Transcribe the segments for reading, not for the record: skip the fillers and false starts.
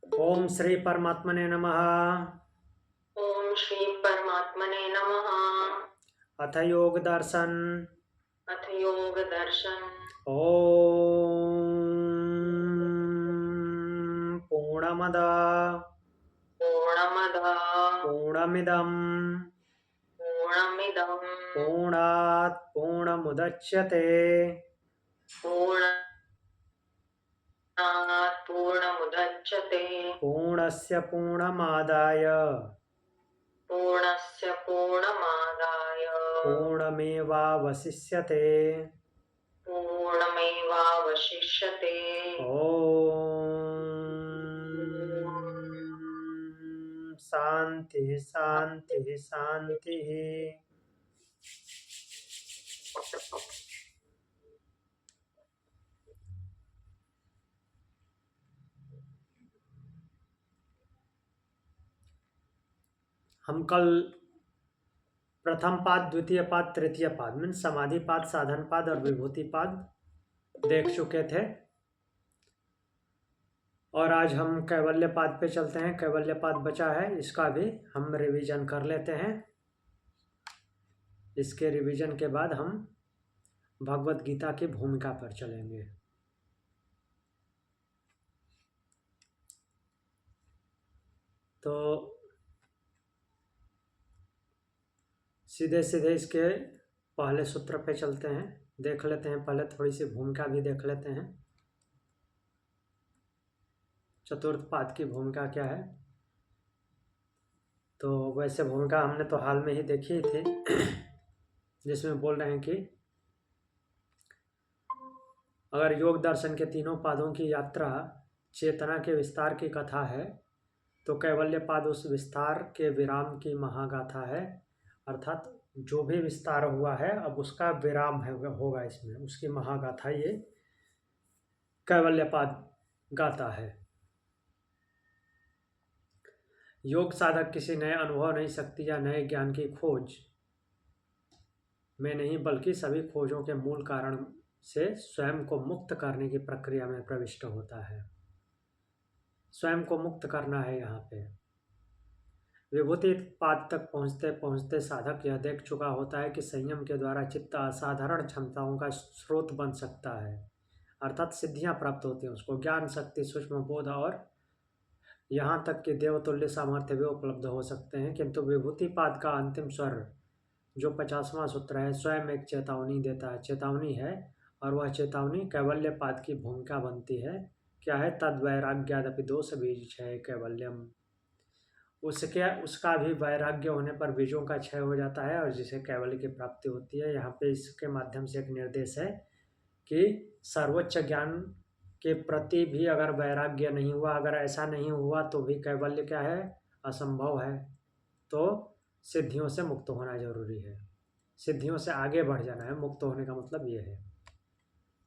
ओम श्री परमात्मने नमः। ओम श्री परमात्मने नमः। अथ योग दर्शन। अथ योग दर्शन। ओम पूर्णमद पूर्णमद पूर्णमिदं पूर्णमिदं पूर्णात् पूर्णमुदच्यते पूर्णात् पूर्णमुदच्यते पूर्णस्य पूर्णमादाय पूर्णस्य पूर्णमादाय पूर्णमेवावशिष्यते। पूर्णमेवावशिष्यते। ओम शांति शांति शांति। हम कल प्रथम पाद, द्वितीय पाद, तृतीय पाद मीन समाधि पाद, साधन पाद और विभूति पाद देख चुके थे और आज हम कैवल्य पाद पे चलते हैं। कैवल्य पाद बचा है, इसका भी हम रिवीजन कर लेते हैं। इसके रिवीजन के बाद हम भगवत गीता की भूमिका पर चलेंगे। तो सीधे सीधे इसके पहले सूत्र पे चलते हैं, देख लेते हैं। पहले थोड़ी सी भूमिका भी देख लेते हैं। चतुर्थ पाद की भूमिका क्या है। तो वैसे भूमिका हमने तो हाल में ही देखी थी जिसमें बोल रहे हैं कि अगर योग दर्शन के तीनों पादों की यात्रा चेतना के विस्तार की कथा है तो कैवल्य पाद उस विस्तार के विराम की महागाथा है। अर्थात जो भी विस्तार हुआ है अब उसका विराम होगा इसमें, उसकी महागाथा ये कैवल्य पाद गाता है। योग साधक किसी नए अनुभव, नई शक्ति या नए ज्ञान की खोज में नहीं बल्कि सभी खोजों के मूल कारण से स्वयं को मुक्त करने की प्रक्रिया में प्रविष्ट होता है। स्वयं को मुक्त करना है। यहाँ पे विभूति पाद तक पहुँचते पहुँचते साधक यह देख चुका होता है कि संयम के द्वारा चित्त असाधारण क्षमताओं का स्रोत बन सकता है। अर्थात सिद्धियां प्राप्त होती हैं उसको, ज्ञान, शक्ति, सूक्ष्म बोध और यहाँ तक कि देवतुल्य सामर्थ्य भी उपलब्ध हो सकते हैं। किंतु विभूति पाद का अंतिम स्वर जो 50वां सूत्र है स्वयं एक चेतावनी देता है, चेतावनी है। और वह चेतावनी कैवल्य पाद की भूमिका बनती है। क्या है? तद वैराग्यादपि दोष बीज क्षय कैवल्यम। उसका भी वैराग्य होने पर बीजों का क्षय हो जाता है और जिसे कैवल्य की प्राप्ति होती है। यहाँ पे इसके माध्यम से एक निर्देश है कि सर्वोच्च ज्ञान के प्रति भी अगर वैराग्य नहीं हुआ, अगर ऐसा नहीं हुआ तो भी कैवल्य क्या है? असंभव है। तो सिद्धियों से मुक्त होना जरूरी है, सिद्धियों से आगे बढ़ जाना है। मुक्त होने का मतलब ये है,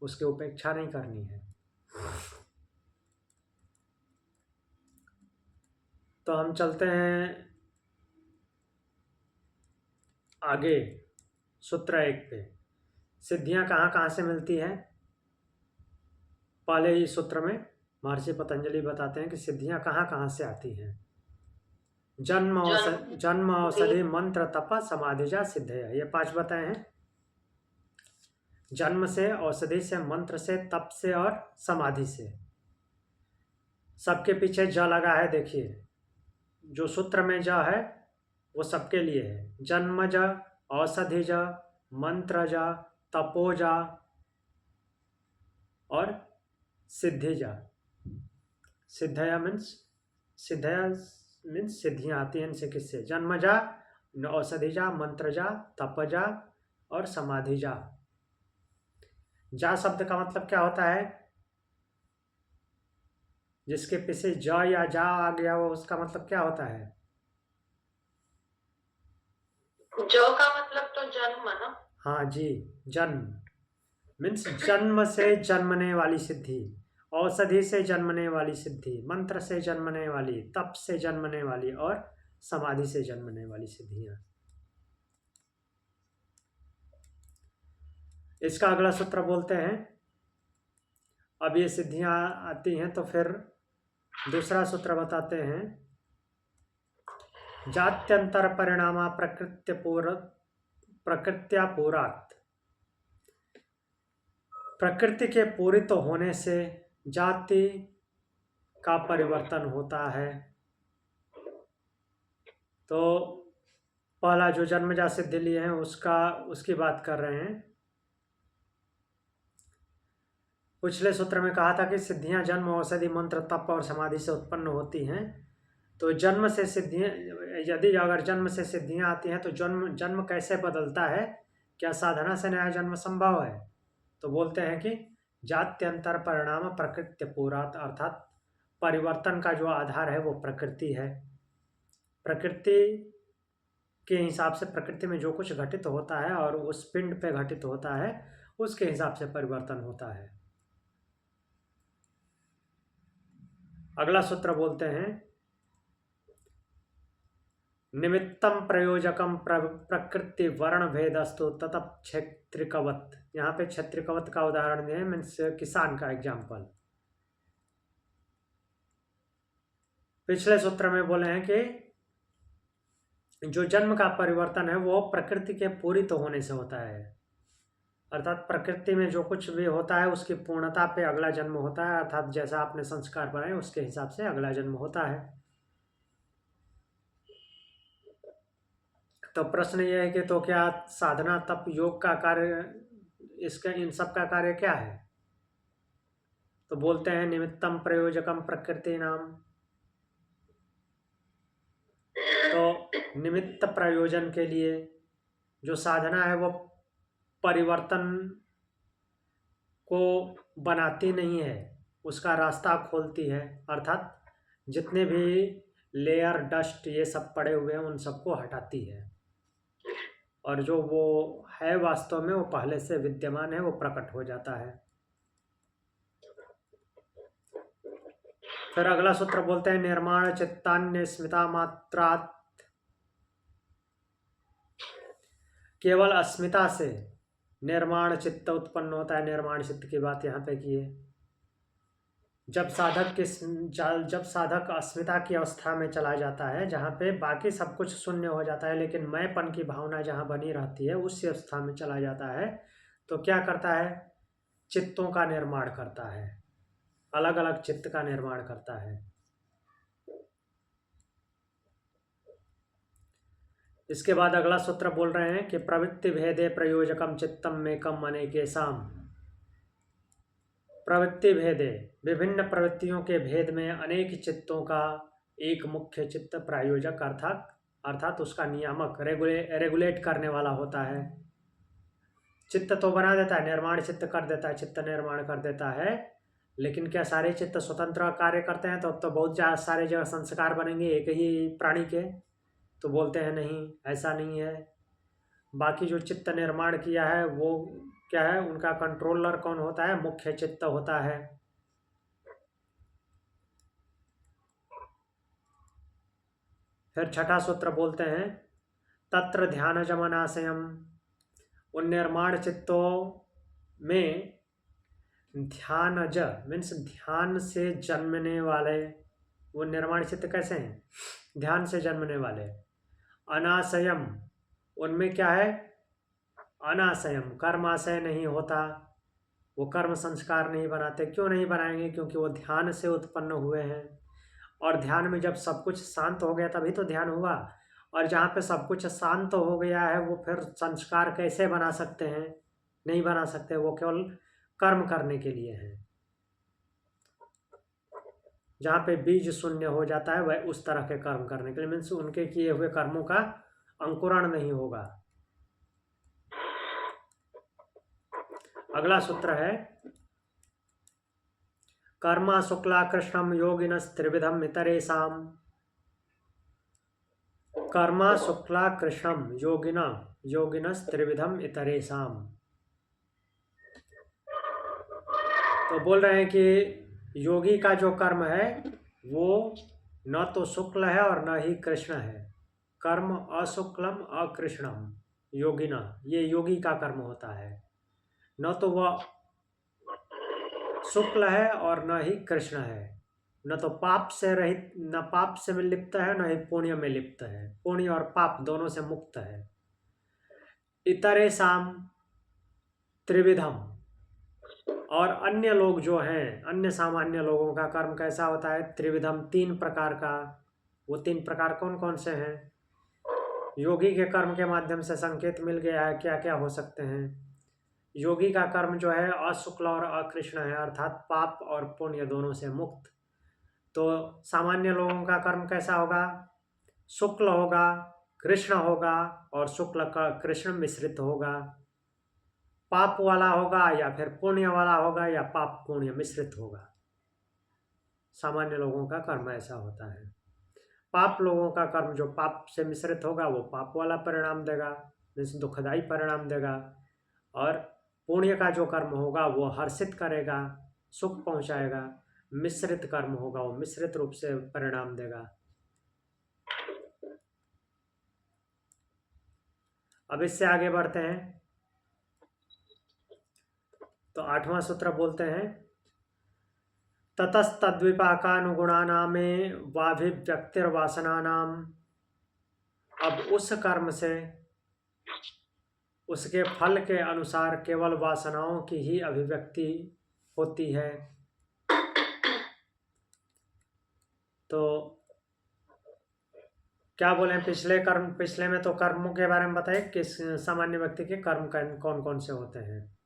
उसकी उपेक्षा नहीं करनी है। तो हम चलते हैं आगे सूत्र 1 पे। सिद्धियां कहाँ कहाँ से मिलती हैं? पहले ही सूत्र में महर्षि पतंजलि बताते हैं कि सिद्धियां कहाँ कहाँ से आती हैं। जन्म जन्म, दे औषधि, मंत्र, तप, समाधिजा, सिद्धया, ये 5 बताए हैं। जन्म से, औषधि से, मंत्र से, तप से और समाधि से। सबके पीछे ज लगा है, देखिए जो सूत्र में ज है वो सबके लिए है। जन्म ज, औषधि ज, मंत्र ज, तपो ज और सिद्धि ज। सिद्धया मीन्स, सिद्धया मीन्स सिद्धियां आती हैं इनसे। किससे? जन्म जा, औषधि जा, मंत्र जा, तप जा और समाधि जा। जा शब्द का मतलब क्या होता है? जिसके पीछे ज या जा आ गया वो उसका मतलब क्या होता है? जो का मतलब तो जन्म ना। हाँ जी, जन्म मीन्स जन्म से जन्मने वाली सिद्धि, औषधि से जन्मने वाली सिद्धि, मंत्र से जन्मने वाली, तप से जन्मने वाली और समाधि से जन्मने वाली सिद्धियां। इसका अगला सूत्र बोलते हैं। अब ये सिद्धियां आती हैं तो फिर दूसरा सूत्र बताते हैं, जात्यंतर परिणामा प्रकृत्या पूरात्। प्रकृति के पूरित होने से जाति का परिवर्तन होता है। तो पहला जो जन्मजात सिद्धि लिए हैं उसकी बात कर रहे हैं। पिछले सूत्र में कहा था कि सिद्धियां जन्म, औषधि, मंत्र, तप और समाधि से उत्पन्न होती हैं। तो जन्म से सिद्धियां, यदि अगर जन्म से सिद्धियां आती हैं तो जन्म कैसे बदलता है, क्या साधना से नया जन्म संभव है? तो बोलते हैं कि जात्यंतर परिणाम प्रकृति पूरात, अर्थात परिवर्तन का जो आधार है वो प्रकृति है। प्रकृति के हिसाब से, प्रकृति में जो कुछ घटित होता है और उस पिंड पे घटित होता है उसके हिसाब से परिवर्तन होता है। अगला सूत्र बोलते हैं, निमित्तम प्रयोजकम प्रकृति वर्ण भेदस्तु ततः क्षेत्रिकवत। यहाँ पे क्षेत्रिकवत का उदाहरण दिए, मीन्स किसान का एग्जाम्पल। पिछले सूत्र में बोले हैं कि जो जन्म का परिवर्तन है वो प्रकृति के पूरित होने से होता है, अर्थात प्रकृति में जो कुछ भी होता है उसकी पूर्णता पे अगला जन्म होता है, अर्थात जैसा आपने संस्कार बनाए उसके हिसाब से अगला जन्म होता है। तो प्रश्न ये है कि तो क्या साधना, तप, योग का कार्य, इसका इन सब का कार्य क्या है? तो बोलते हैं, निमित्तम प्रयोजकम प्रकृति नाम। तो निमित्त प्रयोजन के लिए जो साधना है वो परिवर्तन को बनाती नहीं है, उसका रास्ता खोलती है, अर्थात जितने भी लेयर, डस्ट ये सब पड़े हुए हैं उन सबको हटाती है, और जो वो है वास्तव में वो पहले से विद्यमान है वो प्रकट हो जाता है। फिर अगला सूत्र बोलते हैं, निर्माण चित्तान्य स्मिता मात्रात्। केवल अस्मिता से निर्माण चित्त उत्पन्न होता है। निर्माण चित्त की बात यहाँ पे की है। जब साधक अस्मिता की अवस्था में चला जाता है, जहाँ पे बाकी सब कुछ शून्य हो जाता है लेकिन मैंपन की भावना जहाँ बनी रहती है, उस अवस्था में चला जाता है, तो क्या करता है? चित्तों का निर्माण करता है, अलग अलग चित्त का निर्माण करता है। इसके बाद अगला सूत्र बोल रहे हैं कि प्रवृत्ति भेदे प्रयोजकम चित्तम मेकम अनेकेषाम्। प्रवृत्ति भेदे, विभिन्न प्रवृत्तियों के भेद में अनेक चित्तों का एक मुख्य चित्त प्रायोजक, अर्थात उसका नियामक, रेगुलेट करने वाला होता है। चित्त तो बना देता है, निर्माण चित्त कर देता है, चित्त निर्माण कर देता है, लेकिन क्या सारे चित्त स्वतंत्र कार्य करते हैं? तो अब तो बहुत सारे जगह संस्कार बनेंगे एक ही प्राणी के। तो बोलते हैं नहीं, ऐसा नहीं है। बाकी जो चित्त निर्माण किया है वो क्या है? उनका कंट्रोलर कौन होता है? मुख्य चित्त होता है। फिर छठा सूत्र बोलते हैं, तत्र ध्यान जमनाशयम। उन निर्माण चित्तों में ध्यानज मीन्स ध्यान से जन्मने वाले, वो निर्माण चित्त कैसे हैं? ध्यान से जन्मने वाले। अनाशयम, उनमें क्या है? अनाशयम, कर्माशय नहीं होता, वो कर्म संस्कार नहीं बनाते। क्यों नहीं बनाएंगे? क्योंकि वो ध्यान से उत्पन्न हुए हैं, और ध्यान में जब सब कुछ शांत हो गया तभी तो ध्यान हुआ। और जहाँ पे सब कुछ शांत हो गया है वो फिर संस्कार कैसे बना सकते हैं? नहीं बना सकते, वो केवल कर्म करने के लिए है। जहाँ पे बीज शून्य हो जाता है वह उस तरह के कर्म करने के लिए, मीन्स उनके किए हुए कर्मों का अंकुरण नहीं होगा। अगला सूत्र है, कर्मा शुक्ला कृष्णम योगिनस् त्रिविधम इतरेषाम्। कर्मा शुक्ला कृष्णम योगिनस् त्रिविधम इतरेषाम्। तो बोल रहे हैं कि योगी का जो कर्म है वो न तो शुक्ल है और न ही कृष्ण है। कर्म अशुक्लम अकृष्णम योगिना, ये योगी का कर्म होता है। न तो वह शुक्ल है और न ही कृष्ण है, न तो पाप से रहित, न पाप से में लिप्त है, न ही पुण्य में लिप्त है, पुण्य और पाप दोनों से मुक्त है। इतरे साम त्रिविधम, और अन्य लोग जो हैं, अन्य सामान्य लोगों का कर्म कैसा होता है? त्रिविधम, 3 प्रकार का। वो 3 प्रकार कौन कौन से हैं? योगी के कर्म के माध्यम से संकेत मिल गया है क्या क्या हो सकते हैं। योगी का कर्म जो है अशुक्ल और अकृष्ण है, अर्थात पाप और पुण्य दोनों से मुक्त। तो सामान्य लोगों का कर्म कैसा होगा? शुक्ल होगा, कृष्ण होगा, और शुक्ल का कृष्ण मिश्रित होगा। पाप वाला होगा या फिर पुण्य वाला होगा, या पाप पुण्य मिश्रित होगा। सामान्य लोगों का कर्म ऐसा होता है। पाप लोगों का कर्म जो पाप से मिश्रित होगा वो पाप वाला परिणाम देगा, जैसे दुखदायी परिणाम देगा। और पुण्य का जो कर्म होगा वो हर्षित करेगा, सुख पहुंचाएगा। मिश्रित कर्म होगा वो मिश्रित रूप से परिणाम देगा। अब इससे आगे बढ़ते हैं तो 8वां सूत्र बोलते हैं, ततस्तद्विपाकानुगुणानामे वाभिव्यक्तिर्वासनानाम। अब उस कर्म से उसके फल के अनुसार केवल वासनाओं की ही अभिव्यक्ति होती है। तो क्या बोले, पिछले में तो कर्मों के बारे में बताए, किस सामान्य व्यक्ति के कर्म कौन कौन से होते हैं।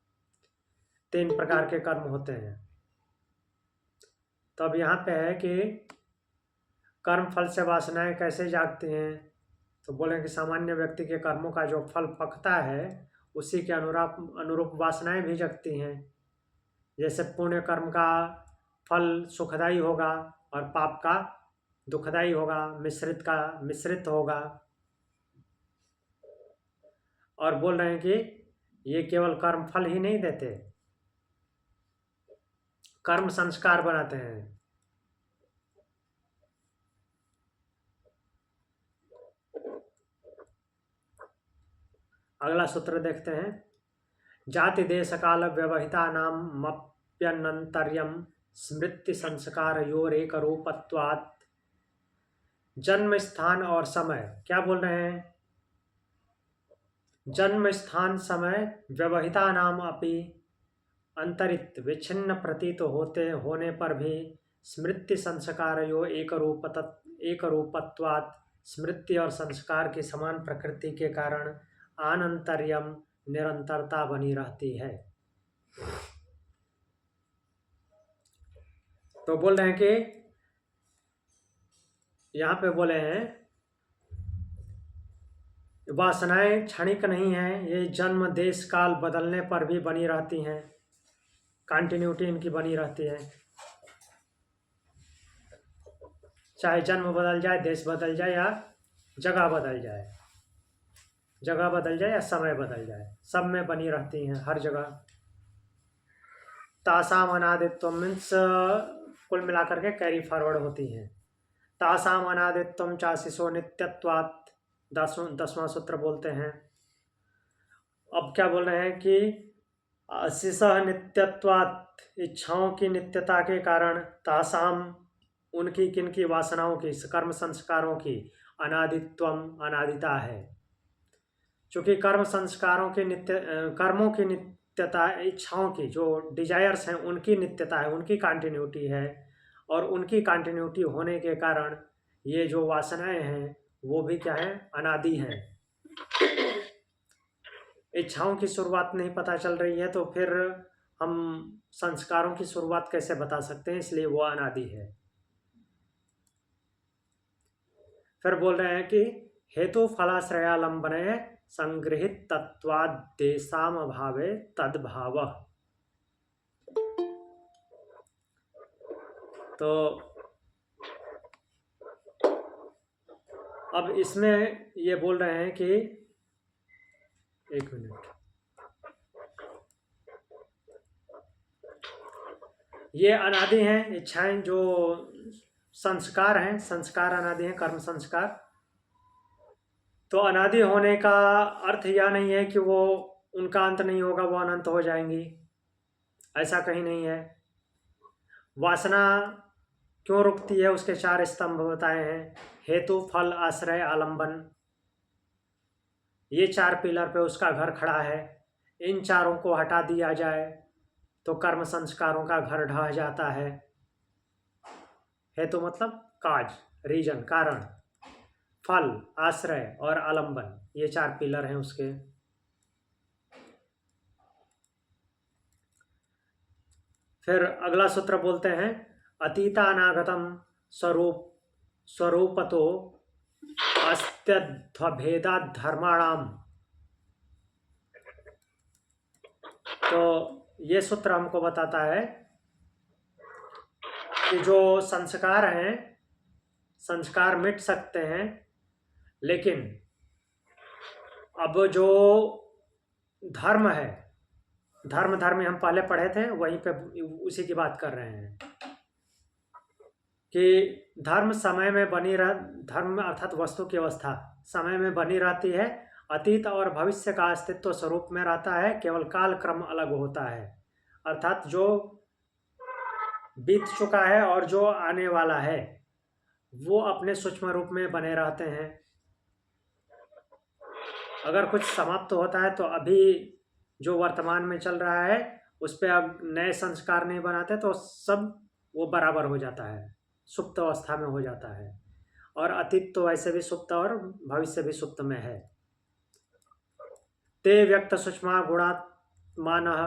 3 प्रकार के कर्म होते हैं। तो अब यहाँ पे है कि कर्म फल से वासनाएं कैसे जागती हैं। तो बोले कि सामान्य व्यक्ति के कर्मों का जो फल पकता है उसी के अनुरूप वासनाएं भी जगती हैं। जैसे पुण्य कर्म का फल सुखदायी होगा और पाप का दुखदायी होगा, मिश्रित होगा। और बोल रहे हैं कि ये केवल कर्म फल ही नहीं देते, कर्म संस्कार बनाते हैं। अगला सूत्र देखते हैं, जाति देश काल व्यवहिता नाम मप्यनंतर्यम स्मृति संस्कार योरेक रूपत्वात्। जन्म स्थान और समय, क्या बोल रहे हैं? जन्म स्थान समय व्यवहिता नाम अपि अंतरित विच्छिन्न प्रतीत होने पर भी स्मृति संस्कारयो एक रूपत्वात्, स्मृति और संस्कार की समान प्रकृति के कारण आनंतर्यम निरंतरता बनी रहती है। तो बोल रहे हैं कि यहाँ पे बोले हैं वासनाएं क्षणिक नहीं है, ये जन्म देश काल बदलने पर भी बनी रहती हैं, कंटिन्यूटी इनकी बनी रहती है। चाहे जन्म बदल जाए, देश बदल जाए, या जगह बदल जाए, जगह बदल जाए या समय बदल जाए, सब में बनी रहती हैं हर जगह। तासाम अनादित्व मीन्स कुल मिलाकर के कैरी फॉरवर्ड होती हैं। तासाम अनादित्वम चाशिशो नित्यत्वात्, 10वां सूत्र बोलते हैं। अब क्या बोल रहे हैं कि शिशः नित्यत्वात्, इच्छाओं की नित्यता के कारण, तासाम उनकी किनकी वासनाओं की, कर्म संस्कारों की, अनादित्वम अनादिता है। चूंकि कर्म संस्कारों की कर्मों की नित्यता, इच्छाओं की जो डिजायर्स हैं उनकी नित्यता है, उनकी कंटिन्यूटी है। और उनकी कंटिन्यूटी होने के कारण ये जो वासनाएं हैं वो भी क्या है? अनादि हैं। इच्छाओं की शुरुआत नहीं पता चल रही है तो फिर हम संस्कारों की शुरुआत कैसे बता सकते हैं, इसलिए वो अनादि है। फिर बोल रहे हैं कि हेतु फलाश्रयालंबने संगृहित तत्वादेशाम भावे तद्भाव। तो अब इसमें ये बोल रहे हैं कि, एक मिनट, ये अनादि हैं इच्छाएं, जो संस्कार हैं, संस्कार अनादि हैं, कर्म संस्कार। तो अनादि होने का अर्थ यह नहीं है कि वो उनका अंत नहीं होगा, वो अनंत हो जाएंगी, ऐसा कहीं नहीं है। वासना क्यों रुकती है उसके 4 स्तंभ बताए हैं। हेतु, फल, आश्रय, आलंबन, ये 4 पिलर पे उसका घर खड़ा है। इन चारों को हटा दिया जाए तो कर्म संस्कारों का घर ढह जाता है। हेतु मतलब काज, रीजन, कारण। फल, आश्रय और आलंबन, ये 4 पिलर हैं उसके। फिर अगला सूत्र बोलते हैं, अतीतानागतम स्वरूपतो अस्त्यध्वेदात् धर्माणाम। तो ये सूत्र हमको बताता है कि जो संस्कार हैं, संस्कार मिट सकते हैं, लेकिन अब जो धर्म है, धर्म हम पहले पढ़े थे, वहीं पे उसी की बात कर रहे हैं कि धर्म समय में बनी धर्म अर्थात वस्तु की अवस्था समय में बनी रहती है, अतीत और भविष्य का अस्तित्व स्वरूप में रहता है, केवल काल क्रम अलग होता है। अर्थात जो बीत चुका है और जो आने वाला है वो अपने सूक्ष्म रूप में बने रहते हैं। अगर कुछ समाप्त होता है तो अभी जो वर्तमान में चल रहा है उस पर अब नए संस्कार नहीं बनाते तो सब वो बराबर हो जाता है, सुप्त अवस्था में हो जाता है। और अतीत तो वैसे भी सुप्त और भविष्य भी सुप्त में है। ते व्यक्त सूक्ष्म गुणात्मानः,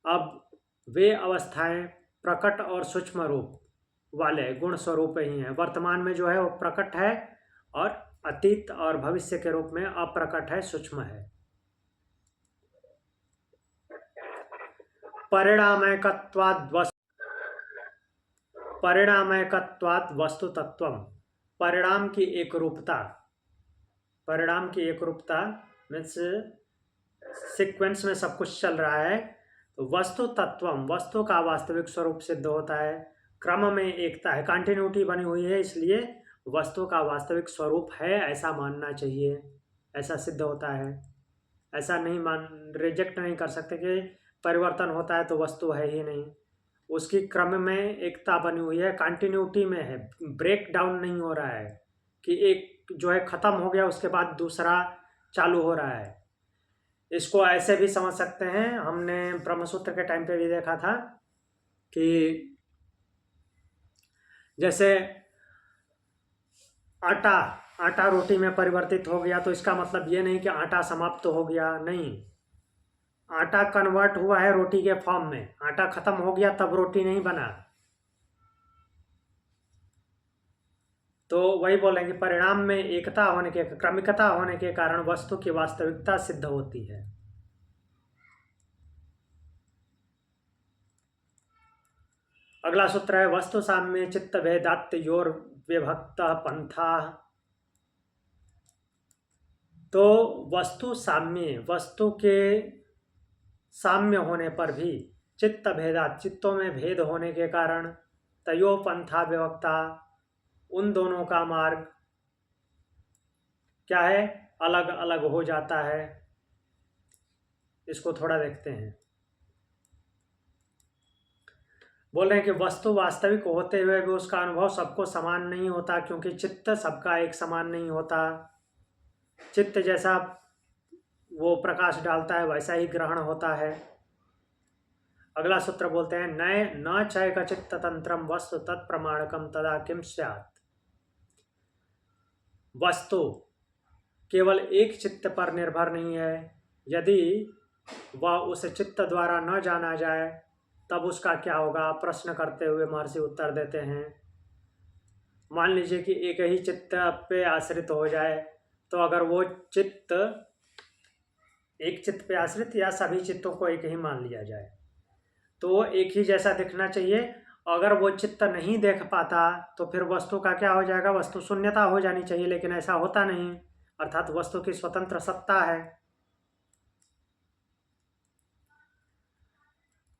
अब वे अवस्थाएं प्रकट और सूक्ष्म रूप वाले गुण स्वरूप ही हैं। वर्तमान में जो है वो प्रकट है और अतीत और भविष्य के रूप में अप्रकट है, सूक्ष्म है। परिणामैकत्वात् वस्तु तत्वम, परिणाम की एक रूपता, परिणाम की एक रूपता मीन्स सीक्वेंस में सब कुछ चल रहा है तो वस्तु तत्वम, वस्तु का वास्तविक स्वरूप सिद्ध होता है। क्रम में एकता है, कंटिन्यूटी बनी हुई है, इसलिए वस्तु का वास्तविक स्वरूप है ऐसा मानना चाहिए, ऐसा सिद्ध होता है। ऐसा नहीं रिजेक्ट नहीं कर सकते कि परिवर्तन होता है तो वस्तु है ही नहीं। उसकी क्रम में एकता बनी हुई है, कंटिन्यूटी में है, ब्रेक डाउन नहीं हो रहा है कि एक जो है खत्म हो गया उसके बाद दूसरा चालू हो रहा है। इसको ऐसे भी समझ सकते हैं, हमने ब्रह्मसूत्र के टाइम पे भी देखा था कि जैसे आटा रोटी में परिवर्तित हो गया तो इसका मतलब ये नहीं कि आटा समाप्त हो गया, नहीं, आटा कन्वर्ट हुआ है रोटी के फॉर्म में, आटा खत्म हो गया तब रोटी नहीं बना। तो वही बोलेंगे परिणाम में एकता होने के, क्रमिकता होने के कारण वस्तु की वास्तविकता सिद्ध होती है। अगला सूत्र है, वस्तु साम्य चित्त भेदात्योर विभक्त पंथा। तो वस्तु साम्य, वस्तु के साम्य होने पर भी चित्त भेदात, चित्तों में भेद होने के कारण तयो पंथा विभक्ता, उन दोनों का मार्ग क्या है, अलग अलग हो जाता है। इसको थोड़ा देखते हैं। बोल रहे हैं कि वस्तु वास्तविक होते हुए भी उसका अनुभव सबको समान नहीं होता, क्योंकि चित्त सबका एक समान नहीं होता। चित्त जैसा वो प्रकाश डालता है वैसा ही ग्रहण होता है। अगला सूत्र बोलते हैं, नए न चैक चित्त तंत्रम वस्तु तत्प्रमाणकम तदा किम स्यात्। वस्तु केवल एक चित्त पर निर्भर नहीं है, यदि वह उस चित्त द्वारा न जाना जाए तब उसका क्या होगा, प्रश्न करते हुए महर्षि उत्तर देते हैं। मान लीजिए कि एक ही चित्त पे आश्रित हो जाए, तो अगर वो चित्त एक चित्त पे आश्रित या सभी चित्तों को एक ही मान लिया जाए तो एक ही जैसा दिखना चाहिए। अगर वो चित्त नहीं देख पाता तो फिर वस्तु का क्या हो जाएगा, वस्तु शून्यता हो जानी चाहिए, लेकिन ऐसा होता नहीं, अर्थात वस्तु की स्वतंत्र सत्ता है।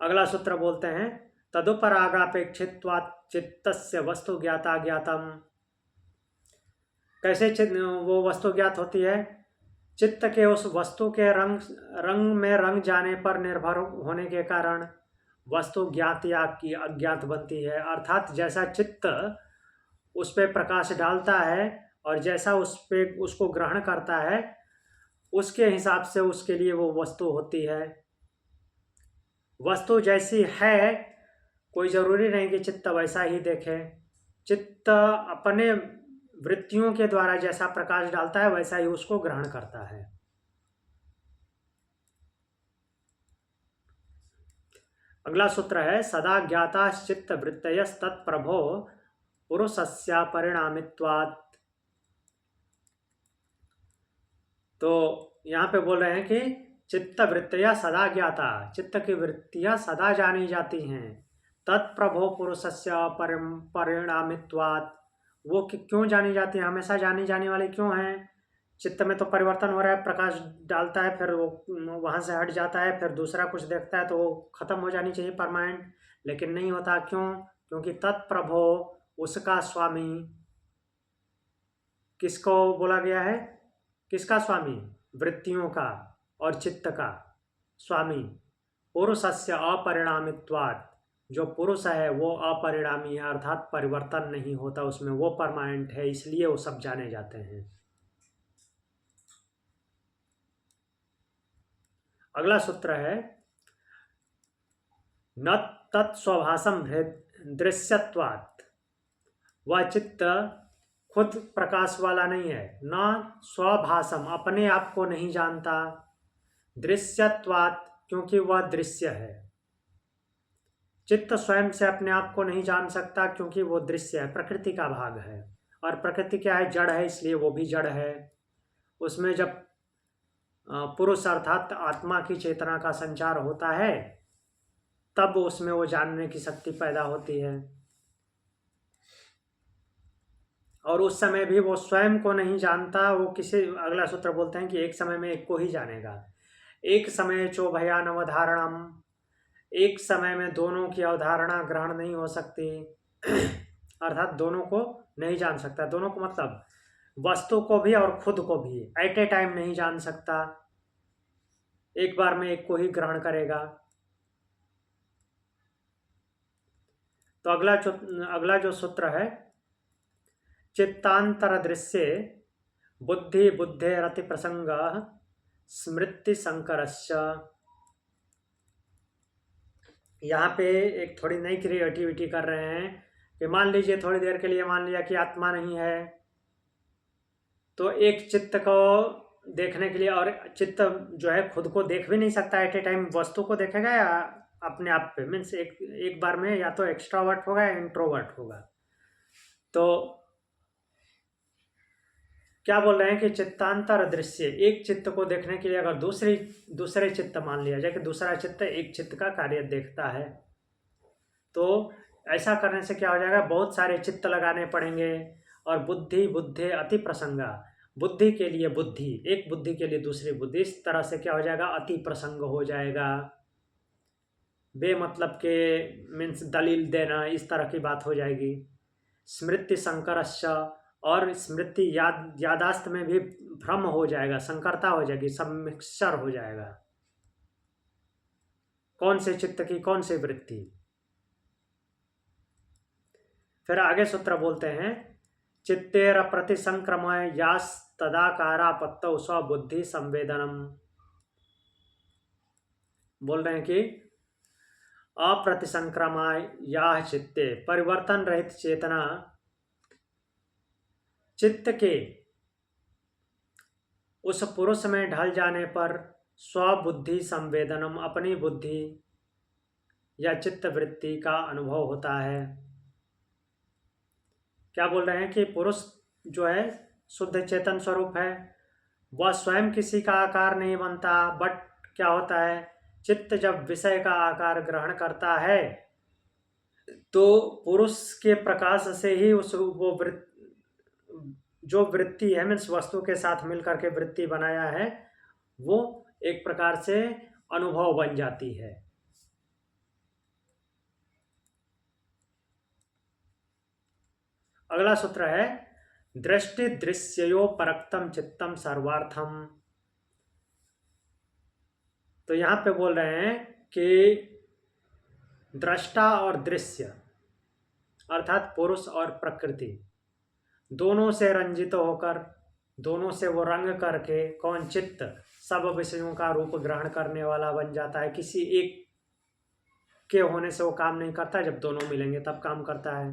अगला सूत्र बोलते हैं, तदुपरागापेक्षित्वात् चित्तस्य वस्तु ज्ञाता ज्ञातम। कैसे वो वस्तु ज्ञात होती है, चित्त के उस वस्तु के रंग में रंग जाने पर निर्भर होने के कारण वस्तु ज्ञात या की अज्ञात बनती है। अर्थात जैसा चित्त उस पे प्रकाश डालता है और जैसा उस पे उसको ग्रहण करता है, उसके हिसाब से उसके लिए वो वस्तु होती है। वस्तु जैसी है, कोई जरूरी नहीं कि चित्त वैसा ही देखे। चित्त अपने वृत्तियों के द्वारा जैसा प्रकाश डालता है वैसा ही उसको ग्रहण करता है। अगला सूत्र है सदा ज्ञाताश्चित्त वृत्तयस्तत्प्रभो पुरुषस्य परिणामित्वात्। तो यहाँ पे बोल रहे हैं कि चित्त वृत्तियाँ सदा ज्ञाता, चित्त की वृत्तियाँ सदा जानी जाती हैं। तत्प्रभो पुरुषस्य परिणामित्वात्, वो क्यों जानी जाती है, हमेशा जानी जाने वाली क्यों है? चित्त में तो परिवर्तन हो रहा है, प्रकाश डालता है, फिर वो वहाँ से हट जाता है, फिर दूसरा कुछ देखता है, तो वो खत्म हो जानी चाहिए परमानेंट, लेकिन नहीं होता। क्यों? क्योंकि तत्प्रभो, उसका स्वामी। किसको बोला गया है? किसका स्वामी? वृत्तियों का और चित्त का स्वामी। पुरुषस्य अपरिणामित्वात्, जो पुरुष है वो अपरिणामी है, अर्थात परिवर्तन नहीं होता उसमें, वो परमानेंट है, इसलिए वो सब जाने जाते हैं। अगला सूत्र है न तत्स्वभासम दृश्यत्वात्। वह चित्त खुद प्रकाश वाला नहीं है। न स्वभासम, अपने आप को नहीं जानता। दृश्यत्वात्, क्योंकि वह दृश्य है। चित्त स्वयं से अपने आप को नहीं जान सकता क्योंकि वो दृश्य है, प्रकृति का भाग है। और प्रकृति क्या है? जड़ है, इसलिए वो भी जड़ है। उसमें जब पुरुष अर्थात आत्मा की चेतना का संचार होता है, तब उसमें वो जानने की शक्ति पैदा होती है। और उस समय भी वो स्वयं को नहीं जानता। वो किसी, अगला सूत्र बोलते हैं कि एक समय में एक को ही जानेगा। एक समय चो भयान अवधारणम, एक समय में दोनों की अवधारणा ग्रहण नहीं हो सकती। अर्थात दोनों को नहीं जान सकता। दोनों को मतलब वस्तु को भी और खुद को भी एट ए टाइम नहीं जान सकता। एक बार में एक को ही ग्रहण करेगा। तो अगला जो सूत्र है चित्तांतर दृश्य बुद्धि बुद्धेरति प्रसंग स्मृति संकरस्य। यहाँ पे एक थोड़ी नई क्रिएटिविटी कर रहे हैं कि मान लीजिए थोड़ी देर के लिए मान लिया कि आत्मा नहीं है, तो एक चित्त को देखने के लिए, और चित्त जो है खुद को देख भी नहीं सकता एट ए टाइम, वस्तु को देखेगा या अपने आप पे, मीन्स एक बार में या तो एक्सट्रोवर्ट होगा या इंट्रोवर्ट होगा। तो क्या बोल रहे हैं कि चित्तांतर दृश्य, एक चित्त को देखने के लिए अगर दूसरे चित्त मान लिया जाए कि दूसरा चित्त एक चित्त का कार्य देखता है, तो ऐसा करने से क्या हो जाएगा? बहुत सारे चित्त लगाने पड़ेंगे। और बुद्धि बुद्धे अति प्रसंगा, बुद्धि के लिए बुद्धि, एक बुद्धि के लिए दूसरी बुद्धि, इस तरह से क्या हो जाएगा? अति प्रसंग हो जाएगा। बेमतलब के मीन्स दलील देना, इस तरह की बात हो जाएगी। स्मृति संकरस्य, और स्मृति यादाश्त में भी भ्रम हो जाएगा, संकरता हो जाएगी, सम्मिश्र हो जाएगा। कौन से चित्त की कौन सी वृत्ति? फिर आगे सूत्र बोलते हैं चित्तेर प्रति संक्रमण यास तदाकारापत्तौ स्वबुद्धि संवेदनम। बोल रहे हैं कि अप्रतिसंक्रमण या चित्ते, परिवर्तन रहित चेतना चित्त के उस पुरुष में ढल जाने पर स्वबुद्धि संवेदनम, अपनी बुद्धि या चित्त वृत्ति का अनुभव होता है। क्या बोल रहे हैं कि पुरुष जो है शुद्ध चेतन स्वरूप है, वह स्वयं किसी का आकार नहीं बनता, बट क्या होता है? चित्त जब विषय का आकार ग्रहण करता है तो पुरुष के प्रकाश से ही जो वृत्ति है, मीन्स वस्तु के साथ मिलकर के वृत्ति बनाया है, वो एक प्रकार से अनुभव बन जाती है। अगला सूत्र है दृष्टि दृश्यो परक्तम चित्तम सर्वार्थम। तो यहाँ पे बोल रहे हैं कि दृष्टा और दृश्य अर्थात पुरुष और प्रकृति दोनों से रंजित होकर, दोनों से वो रंग करके कौन चित्त सब विषयों का रूप ग्रहण करने वाला बन जाता है। किसी एक के होने से वो काम नहीं करता, जब दोनों मिलेंगे तब काम करता है।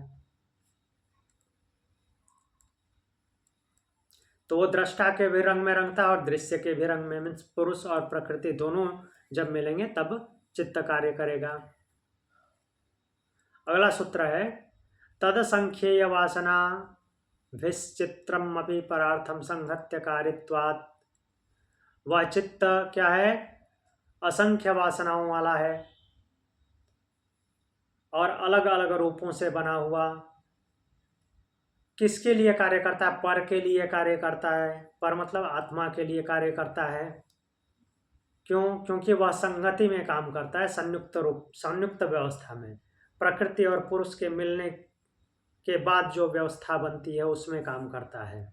तो वो दृष्टा के भी रंग में रंगता है और दृश्य के भी रंग में, मीन्स पुरुष और प्रकृति दोनों जब मिलेंगे तब चित्त कार्य करेगा। अगला सूत्र है तद संख्येय वासना भिश्चित्रम अपि परार्थम संहत्य कारित्वात्। वह चित्त क्या है, असंख्य वासनाओं वाला है और अलग अलग रूपों से बना हुआ। किसके लिए कार्य करता है? पर के लिए कार्य करता है। पर मतलब आत्मा के लिए कार्य करता है। क्यों? क्योंकि वह संगति में काम करता है, संयुक्त रूप, संयुक्त व्यवस्था में। प्रकृति और पुरुष के मिलने के बाद जो व्यवस्था बनती है उसमें काम करता है।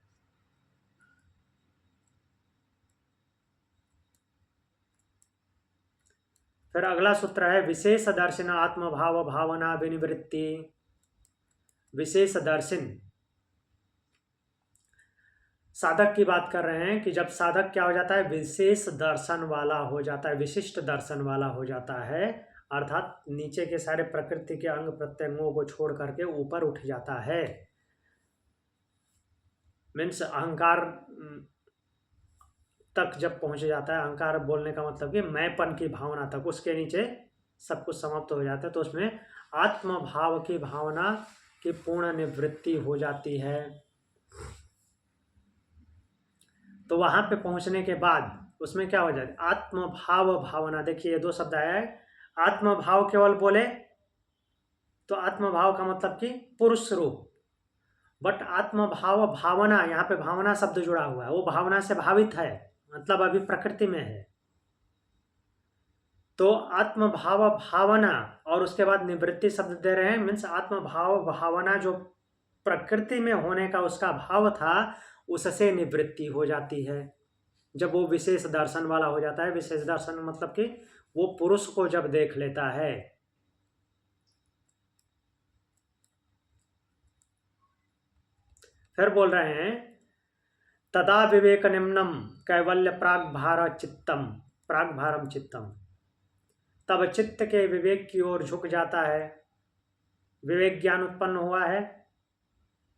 फिर अगला सूत्र है विशेष दर्शन आत्मभाव भावना विनिवृत्ति। विशेष दर्शन, साधक की बात कर रहे हैं कि जब साधक क्या हो जाता है, विशेष दर्शन वाला हो जाता है, विशिष्ट दर्शन वाला हो जाता है, अर्थात नीचे के सारे प्रकृति के अंग प्रत्यंगों को छोड़ करके ऊपर उठ जाता है। मीन्स अहंकार तक जब पहुंच जाता है, अहंकार बोलने का मतलब कि मैंपन की भावना तक, उसके नीचे सब कुछ समाप्त हो जाता है, तो उसमें आत्मभाव की भावना की पूर्ण निवृत्ति हो जाती है। तो वहां पे पहुंचने के बाद उसमें क्या हो जाए, आत्मभाव भावना। देखिए ये दो शब्द आया है, आत्मभाव केवल बोले तो आत्मभाव का मतलब कि पुरुष रूप, बट आत्मभाव भावना, यहाँ पे भावना शब्द जुड़ा हुआ है, वो भावना से भावित है, मतलब अभी प्रकृति में है। तो आत्मभाव भावना और उसके बाद निवृत्ति शब्द दे रहे हैं, मीन्स आत्मभाव भावना जो प्रकृति में होने का उसका भाव था, उससे निवृत्ति हो जाती है जब वो विशेष दर्शन वाला हो जाता है। विशेष दर्शन मतलब कि वो पुरुष को जब देख लेता है। फिर बोल रहे हैं तदा विवेक निम्नम कैवल्य प्राग भार चित्तम, प्राग भारम चित्तम। तब चित्त के विवेक की ओर झुक जाता है। विवेक ज्ञान उत्पन्न हुआ है,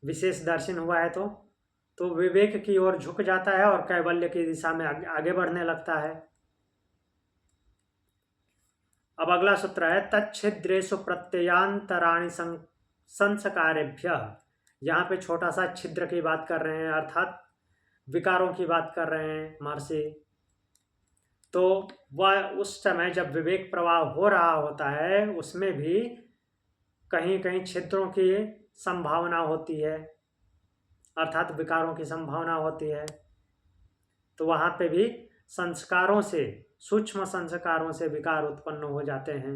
विशेष दर्शन हुआ है, तो विवेक की ओर झुक जाता है और कैवल्य की दिशा में आगे बढ़ने लगता है। अब अगला सूत्र है तच्छिद्रेषु प्रत्ययांतराणि संस्कारेभ्य। यहाँ पे छोटा सा छिद्र की बात कर रहे हैं, अर्थात विकारों की बात कर रहे हैं महर्षि। तो वह उस समय जब विवेक प्रवाह हो रहा होता है उसमें भी कहीं कहीं छिद्रों की संभावना होती है, अर्थात विकारों की संभावना होती है। तो वहाँ पे भी संस्कारों से, सूक्ष्म संस्कारों से विकार उत्पन्न हो जाते हैं।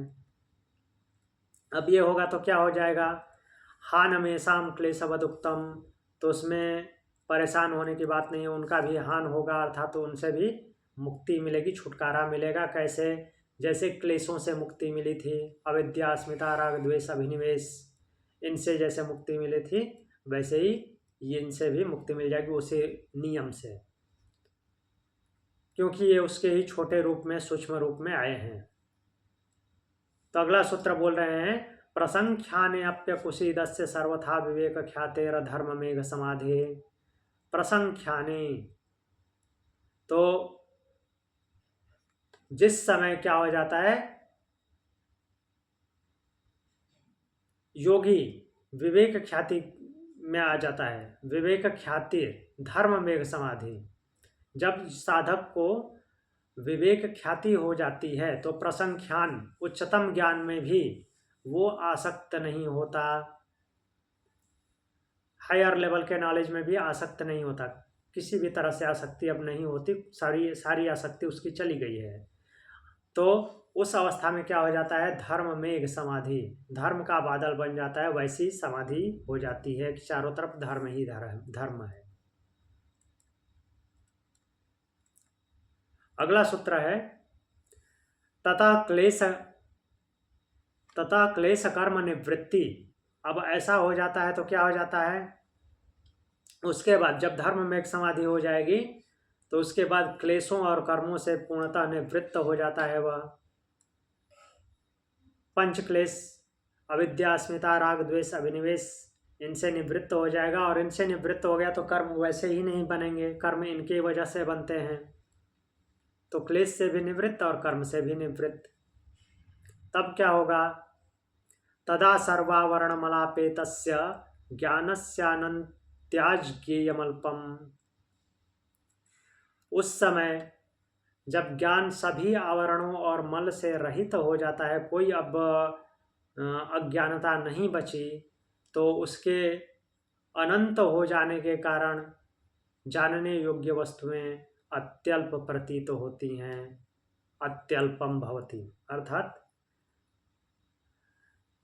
अब ये होगा तो क्या हो जाएगा, हान हमेशाम क्लेशवद उत्तम, तो उसमें परेशान होने की बात नहीं है, उनका भी हान होगा, अर्थात तो उनसे भी मुक्ति मिलेगी, छुटकारा मिलेगा। कैसे? जैसे क्लेशों से मुक्ति मिली थी, अविद्या अस्मिता राग द्वेष अभिनिवेश, इनसे जैसे मुक्ति मिली थी वैसे ही ये इनसे भी मुक्ति मिल जाएगी उसी नियम से, क्योंकि ये उसके ही छोटे रूप में, सूक्ष्म रूप में आए हैं। तो अगला सूत्र बोल रहे हैं प्रसंख्याने अप्यकुशीदस्य सर्वथा विवेक ख्यातेर धर्म मेघ समाधे। प्रसंख्याने, तो जिस समय क्या हो जाता है, योगी विवेक ख्याति में आ जाता है, विवेक ख्याति धर्म मेघ समाधि। जब साधक को विवेक ख्याति हो जाती है तो प्रसंख्यान, उच्चतम ज्ञान में भी वो आसक्त नहीं होता, हायर लेवल के नॉलेज में भी आसक्त नहीं होता, किसी भी तरह से आसक्ति अब नहीं होती, सारी आसक्ति उसकी चली गई है। तो उस अवस्था में क्या हो जाता है, धर्म मेघ समाधि, धर्म का बादल बन जाता है, वैसी समाधि हो जाती है कि चारों तरफ धर्म ही धर्म है। अगला सूत्र है तथा क्लेश तथा क्लेश कर्म निवृत्ति। अब ऐसा हो जाता है तो क्या हो जाता है, उसके बाद जब धर्म में एक समाधि हो जाएगी तो उसके बाद क्लेशों और कर्मों से पूर्णतः निवृत्त हो जाता है वह। पंच क्लेश अविद्या अस्मिता राग द्वेष अभिनिवेश, इनसे निवृत्त हो जाएगा, और इनसे निवृत्त हो गया तो कर्म वैसे ही नहीं बनेंगे, कर्म इनकी वजह से बनते हैं। तो क्लेश से भी निवृत्त और कर्म से भी निवृत्त। तब क्या होगा, तदा सर्वावरण मलापेतस्य ज्ञानस्यानंत्याज्ञेयमल्पम। उस समय जब ज्ञान सभी आवरणों और मल से रहित हो जाता है, कोई अब अज्ञानता नहीं बची, तो उसके अनंत हो जाने के कारण जानने योग्य वस्तुएं अत्यल्प प्रतीत होती हैं। अत्यल्पम भवति अर्थात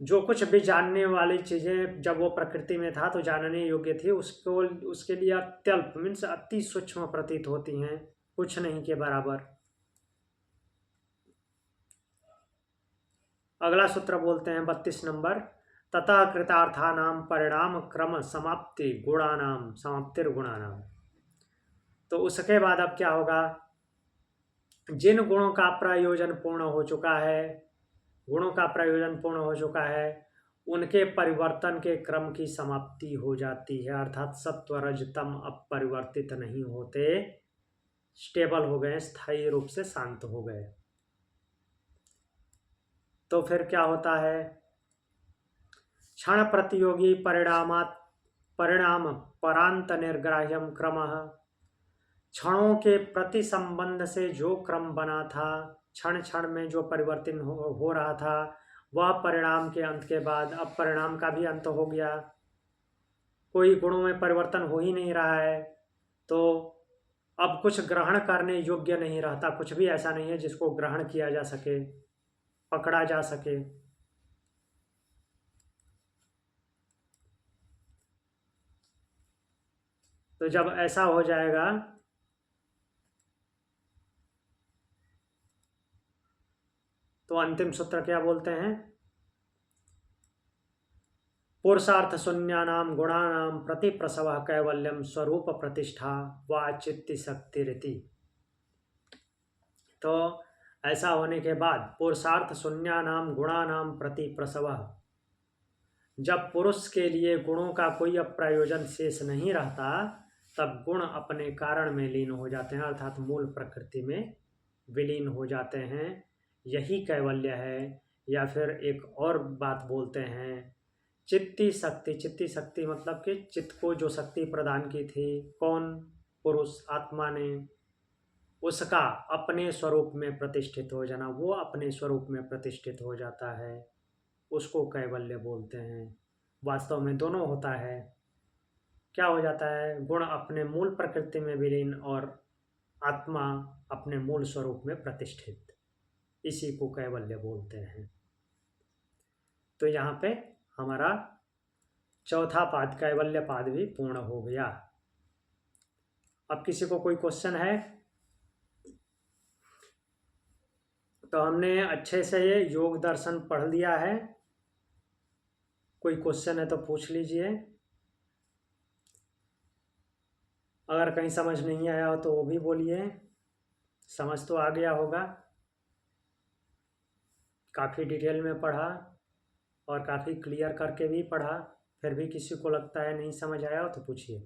जो कुछ भी जानने वाली चीज़ें जब वो प्रकृति में था तो जानने योग्य थी, उसको उसके लिए अत्यल्प मीन्स अति सूक्ष्म प्रतीत होती हैं, कुछ नहीं के बराबर। अगला सूत्र बोलते हैं 32 नंबर, ततः कृतार्थानाम परिणाम क्रम समाप्ति गुणानाम समाप्तिर्गुणानाम। तो उसके बाद अब क्या होगा, जिन गुणों का प्रयोजन पूर्ण हो चुका है, गुणों का प्रयोजन पूर्ण हो चुका है, उनके परिवर्तन के क्रम की समाप्ति हो जाती है। अर्थात सत्व रज तम अब परिवर्तित नहीं होते, स्टेबल हो गए, स्थायी रूप से शांत हो गए। तो फिर क्या होता है, क्षण प्रतियोगी परिणाम परांत निर्ग्राह्यम क्रमः। क्षणों के प्रति संबंध से जो क्रम बना था, क्षण क्षण में जो परिवर्तन हो रहा था, वह परिणाम के अंत के बाद अब परिणाम का भी अंत हो गया। कोई गुणों में परिवर्तन हो ही नहीं रहा है, तो अब कुछ ग्रहण करने योग्य नहीं रहता, कुछ भी ऐसा नहीं है जिसको ग्रहण किया जा सके, पकड़ा जा सके। तो जब ऐसा हो जाएगा तो अंतिम सूत्र क्या बोलते हैं, पुरुषार्थ शून्यानाम गुणानाम प्रति प्रसव कैवल्यम स्वरूप प्रतिष्ठा व चित्ति शक्ति रीति। तो ऐसा होने के बाद पुरुषार्थ शून्यानाम गुणानाम प्रति प्रसव, जब पुरुष के लिए गुणों का कोई अब प्रयोजन शेष नहीं रहता, तब गुण अपने कारण में लीन हो जाते हैं, अर्थात मूल प्रकृति में विलीन हो जाते हैं। यही कैवल्य है। या फिर एक और बात बोलते हैं, चित्ती शक्ति। चित्ती शक्ति मतलब कि चित्त को जो शक्ति प्रदान की थी, कौन, पुरुष आत्मा ने, उसका अपने स्वरूप में प्रतिष्ठित हो जाना, वो अपने स्वरूप में प्रतिष्ठित हो जाता है, उसको कैवल्य बोलते हैं। वास्तव में दोनों होता है। क्या हो जाता है, गुण अपने मूल प्रकृति में विलीन और आत्मा अपने मूल स्वरूप में प्रतिष्ठित, इसी को कैवल्य बोलते हैं। तो यहाँ पे हमारा चौथा पाद कैवल्य पाद भी पूर्ण हो गया। अब किसी को कोई क्वेश्चन है तो हमने अच्छे से ये योग दर्शन पढ़ लिया है, कोई क्वेश्चन है तो पूछ लीजिए। अगर कहीं समझ नहीं आया हो तो वो भी बोलिए। समझ तो आ गया होगा, काफ़ी डिटेल में पढ़ा और काफ़ी क्लियर करके भी पढ़ा, फिर भी किसी को लगता है नहीं समझ आया हो तो पूछिए।